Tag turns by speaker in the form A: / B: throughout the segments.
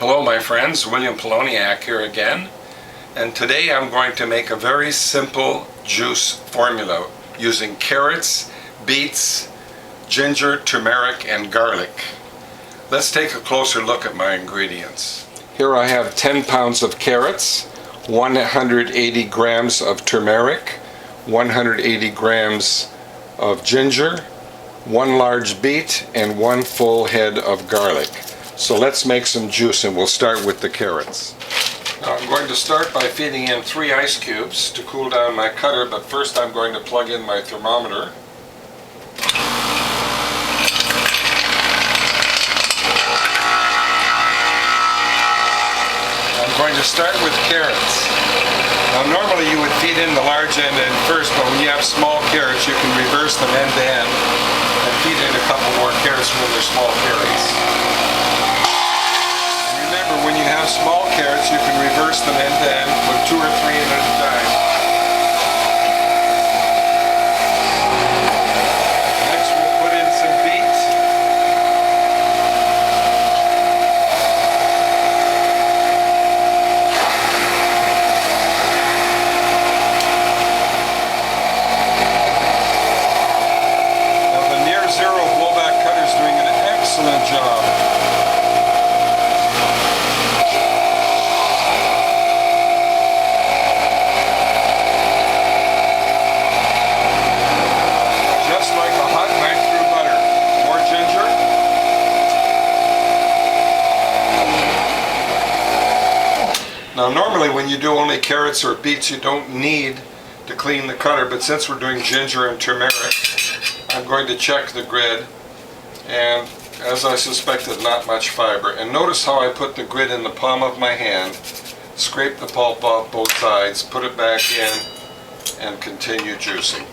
A: Hello my friends, William Poloniak here again, and today I'm going to make a very simple juice formula using carrots, beets, ginger, turmeric, and garlic. Let's take a closer look at my ingredients. Here I have 10 pounds of carrots, 180 grams of turmeric, 180 grams of ginger, 1 large beet, and 1 full head of garlic. So let's make some juice, and we'll start with the carrots. Now I'm going to start by feeding in 3 ice cubes to cool down my cutter, but first I'm going to plug in my thermometer. I'm going to start with carrots. Now normally you would feed in the large end first, but when you have small carrots you can reverse them end to end and feed in a couple more carrots when they're small carrots. When you have small carrots, you can reverse them end to end, put 2 or 3 in at a time. Next we'll put in some beets. Now the near zero blowback cutter is doing an excellent job. Now normally when you do only carrots or beets you don't need to clean the cutter, but since we're doing ginger and turmeric, I'm going to check the grid, and as I suspected, not much fiber. And notice how I put the grid in the palm of my hand, scrape the pulp off both sides, put it back in, and continue juicing.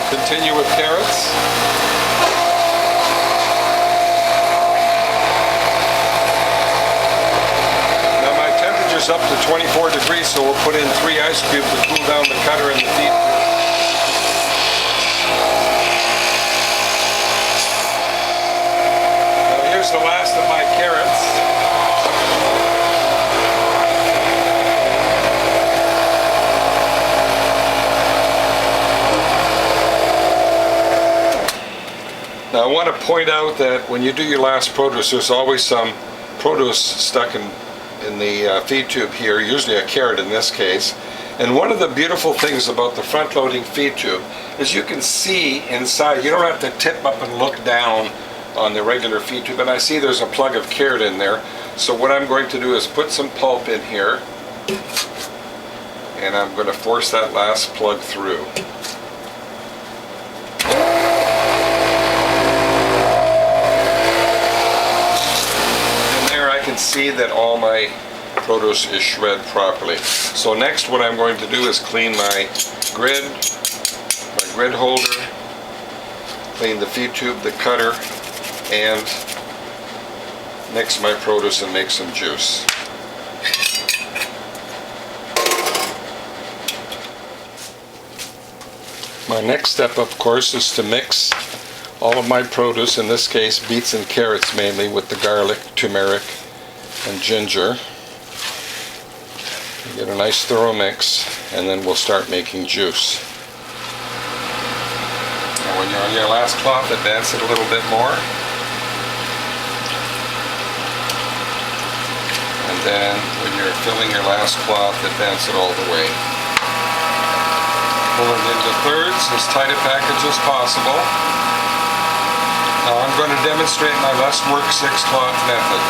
A: Continue with carrots. Now my temperature's up to 24 degrees, so we'll put in 3 ice cubes to cool down the cutter and the feed. Now here's the last of my carrots. Now I want to point out that when you do your last produce, there's always some produce stuck in the feed tube here, usually a carrot in this case. And one of the beautiful things about the front-loading feed tube is you can see inside. You don't have to tip up and look down on the regular feed tube. And I see there's a plug of carrot in there. So what I'm going to do is put some pulp in here, and I'm going to force that last plug through. See that all my produce is shred properly. So next what I'm going to do is clean my grid holder, clean the feed tube, the cutter, and mix my produce and make some juice. My next step, of course, is to mix all of my produce, in this case beets and carrots mainly, with the garlic, turmeric, and ginger. Get a nice thorough mix, and then we'll start making juice. Now when you're on your last cloth, advance it a little bit more. And then when you're filling your last cloth, advance it all the way. Pull it into thirds, as tight a package as possible. Now I'm going to demonstrate my less work 6-cloth method.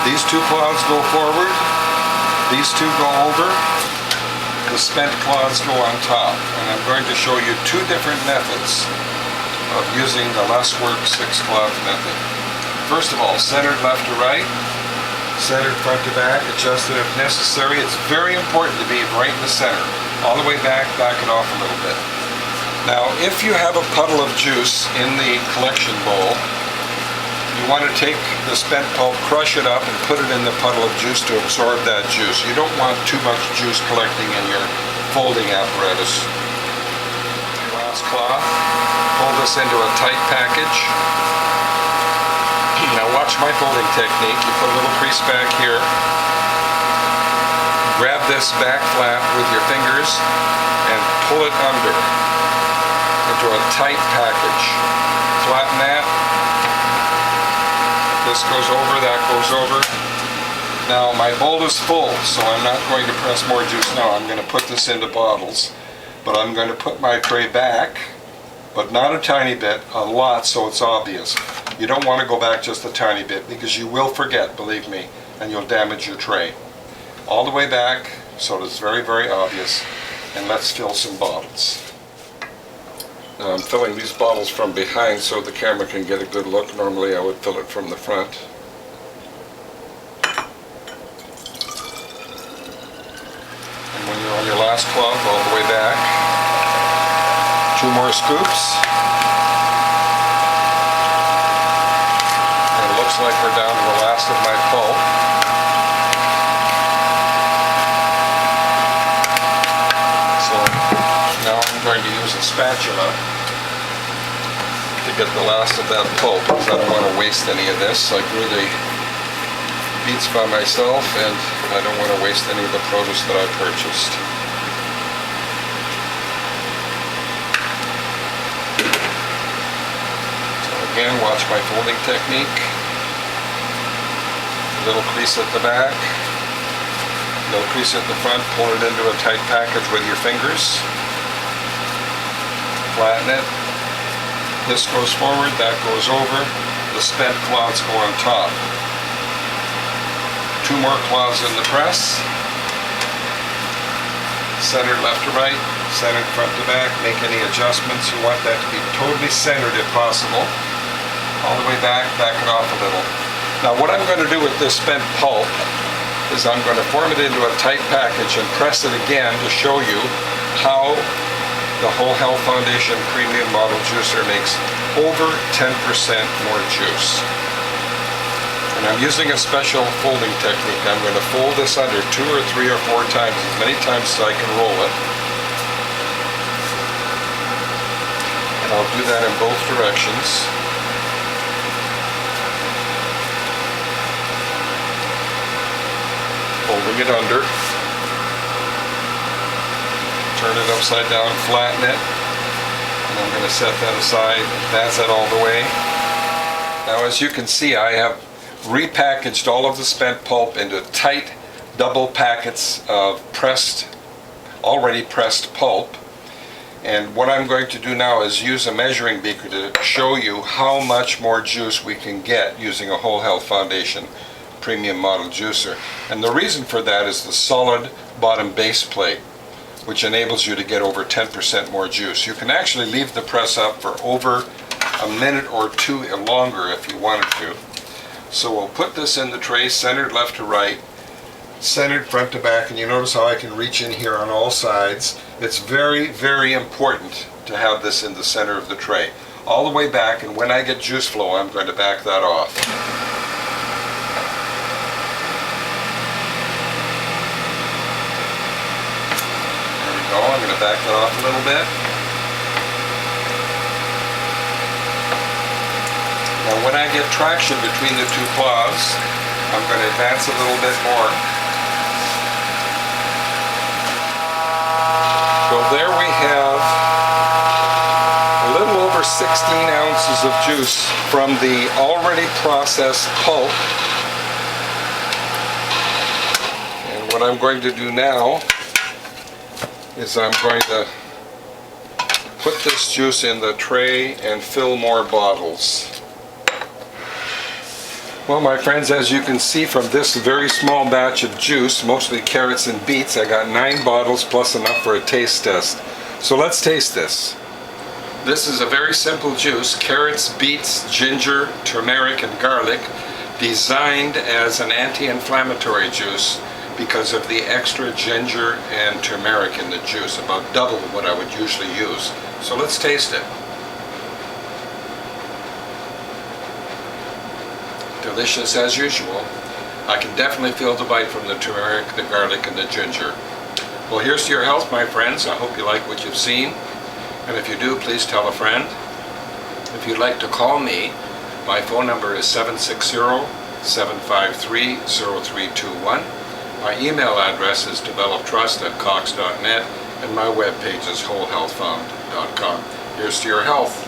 A: These 2 cloths go forward, these 2 go over, the spent cloths go on top. And I'm going to show you 2 different methods of using the less work 6-cloth method. First of all, centered left to right, centered front to back, adjust it if necessary. It's very important to be right in the center. All the way back it off a little bit. Now, if you have a puddle of juice in the collection bowl, you want to take the spent pulp, crush it up, and put it in the puddle of juice to absorb that juice. You don't want too much juice collecting in your folding apparatus. Last cloth, pull this into a tight package. Now watch my folding technique. You put a little crease back here. Grab this back flap with your fingers and pull it under into a tight package. Flatten that. This goes over, that goes over. Now my bowl is full, so I'm not going to press more juice now. I'm going to put this into bottles. But I'm going to put my tray back, but not a tiny bit, a lot, so it's obvious. You don't want to go back just a tiny bit because you will forget, believe me, and you'll damage your tray. All the way back, so it's very, very obvious. And let's fill some bottles. Now I'm filling these bottles from behind so the camera can get a good look. Normally I would fill it from the front. And when you're on your last cloth, all the way back. 2 more scoops. And it looks like we're down to the last of my pulp. So now I'm going to use a spatula to get the last of that pulp because I don't want to waste any of this. I grew the beets by myself and I don't want to waste any of the produce that I purchased. So again, watch my folding technique. A little crease at the back, a little crease at the front, pull it into a tight package with your fingers. Flatten it. This goes forward, that goes over. The spent cloths go on top. 2 more cloths in the press. Centered left to right, centered front to back. Make any adjustments. You want that to be totally centered if possible. All the way back, back it off a little. Now what I'm going to do with this spent pulp is I'm going to form it into a tight package and press it again to show you how the Whole Health Foundation Premium Model Juicer makes over 10% more juice. And I'm using a special folding technique. I'm going to fold this under 2 or 3 or 4 times, as many times as I can roll it. And I'll do that in both directions. Folding it under. Turn it upside down, flatten it, and I'm going to set that aside. That's it all the way. Now as you can see, I have repackaged all of the spent pulp into tight double packets of already pressed pulp. And what I'm going to do now is use a measuring beaker to show you how much more juice we can get using a Whole Health Foundation Premium Model Juicer. And the reason for that is the solid bottom base plate, which enables you to get over 10% more juice. You can actually leave the press up for over a minute or 2 longer if you wanted to. So we'll put this in the tray, centered left to right, centered front to back, and you notice how I can reach in here on all sides. It's very, very important to have this in the center of the tray. All the way back, and when I get juice flow, I'm going to back that off. I'm going to back that off a little bit. Now when I get traction between the 2 cloths, I'm going to advance a little bit more. So there we have a little over 16 ounces of juice from the already processed pulp. And what I'm going to do now is I'm going to put this juice in the tray and fill more bottles. Well, my friends, as you can see from this very small batch of juice, mostly carrots and beets, I got 9 bottles plus enough for a taste test. So let's taste this. This is a very simple juice: carrots, beets, ginger, turmeric, and garlic, designed as an anti-inflammatory juice because of the extra ginger and turmeric in the juice, about double what I would usually use. So let's taste it. Delicious as usual. I can definitely feel the bite from the turmeric, the garlic, and the ginger. Well, here's to your health, my friends. I hope you like what you've seen. And if you do, please tell a friend. If you'd like to call me, my phone number is 760-753-0321. My email address is developtrust@cox.net, and my webpage is wholehealthfound.com. Here's to your health.